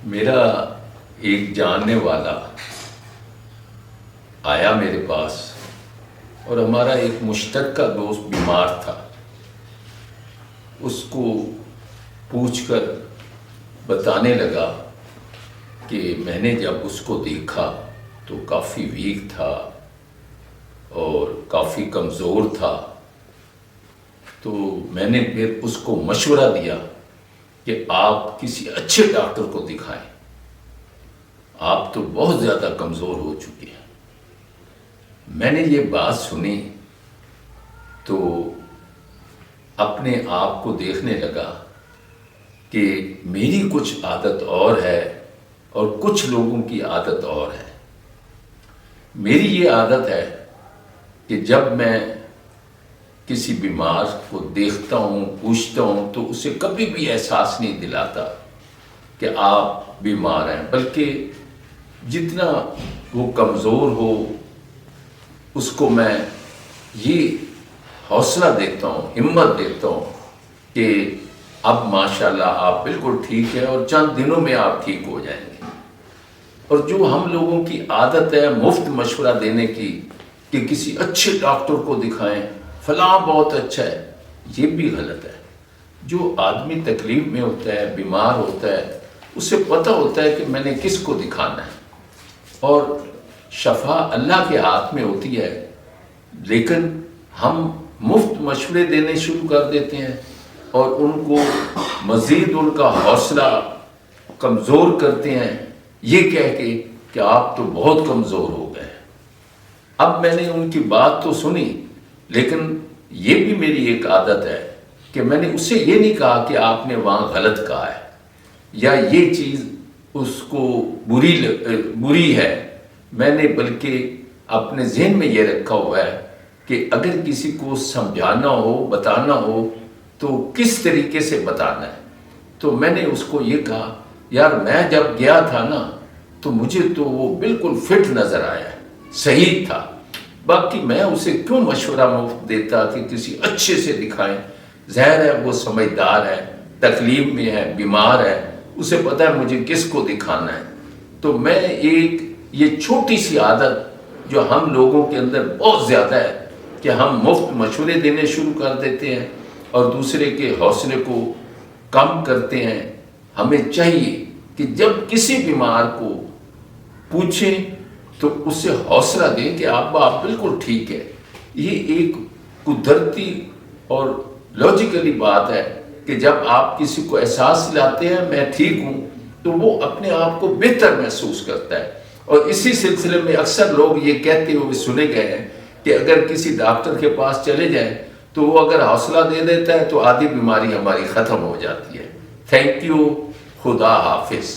میرا ایک جاننے والا آیا میرے پاس اور ہمارا ایک مشترکہ دوست بیمار تھا. اس کو پوچھ کر بتانے لگا کہ میں نے جب اس کو دیکھا تو کافی ویک تھا اور کافی کمزور تھا. تو میں نے پھر اس کو مشورہ دیا کہ آپ کسی اچھے ڈاکٹر کو دکھائیں، آپ تو بہت زیادہ کمزور ہو چکے ہیں. میں نے یہ بات سنی تو اپنے آپ کو دیکھنے لگا کہ میری کچھ عادت اور ہے اور کچھ لوگوں کی عادت اور ہے. میری یہ عادت ہے کہ جب میں کسی بیمار کو دیکھتا ہوں، پوچھتا ہوں، تو اسے کبھی بھی احساس نہیں دلاتا کہ آپ بیمار ہیں، بلکہ جتنا وہ کمزور ہو اس کو میں یہ حوصلہ دیتا ہوں، ہمت دیتا ہوں کہ اب ماشاءاللہ آپ بالکل ٹھیک ہیں اور چند دنوں میں آپ ٹھیک ہو جائیں گے. اور جو ہم لوگوں کی عادت ہے مفت مشورہ دینے کی کہ کسی اچھے ڈاکٹر کو دکھائیں، فلاں بہت اچھا ہے، یہ بھی غلط ہے. جو آدمی تکلیف میں ہوتا ہے، بیمار ہوتا ہے، اسے پتہ ہوتا ہے کہ میں نے کس کو دکھانا ہے اور شفا اللہ کے ہاتھ میں ہوتی ہے. لیکن ہم مفت مشورے دینے شروع کر دیتے ہیں اور ان کو مزید ان کا حوصلہ کمزور کرتے ہیں یہ کہہ کے کہ آپ تو بہت کمزور ہو گئے. اب میں نے ان کی بات تو سنی، لیکن یہ بھی میری ایک عادت ہے کہ میں نے اسے یہ نہیں کہا کہ آپ نے وہاں غلط کہا ہے یا یہ چیز اس کو بری ہے. میں نے بلکہ اپنے ذہن میں یہ رکھا ہوا ہے کہ اگر کسی کو سمجھانا ہو، بتانا ہو تو کس طریقے سے بتانا ہے. تو میں نے اس کو یہ کہا یار میں جب گیا تھا نا تو مجھے تو وہ بالکل فٹ نظر آیا، صحیح تھا. باقی میں اسے کیوں مشورہ مفت دیتا کہ کسی اچھے سے دکھائیں. ظاہر ہے وہ سمجھدار ہے، تکلیف میں ہے، بیمار ہے، اسے پتہ ہے مجھے کس کو دکھانا ہے. تو میں ایک یہ چھوٹی سی عادت جو ہم لوگوں کے اندر بہت زیادہ ہے کہ ہم مفت مشورے دینے شروع کر دیتے ہیں اور دوسرے کے حوصلے کو کم کرتے ہیں. ہمیں چاہیے کہ جب کسی بیمار کو پوچھیں تو اسے حوصلہ دیں کہ آپ بالکل ٹھیک ہے. یہ ایک قدرتی اور لاجیکلی بات ہے کہ جب آپ کسی کو احساس دلاتے ہیں میں ٹھیک ہوں تو وہ اپنے آپ کو بہتر محسوس کرتا ہے. اور اسی سلسلے میں اکثر لوگ یہ کہتے ہوئے سنے گئے ہیں کہ اگر کسی ڈاکٹر کے پاس چلے جائیں تو وہ اگر حوصلہ دے دیتا ہے تو آدھی بیماری ہماری ختم ہو جاتی ہے. Thank you. خدا حافظ.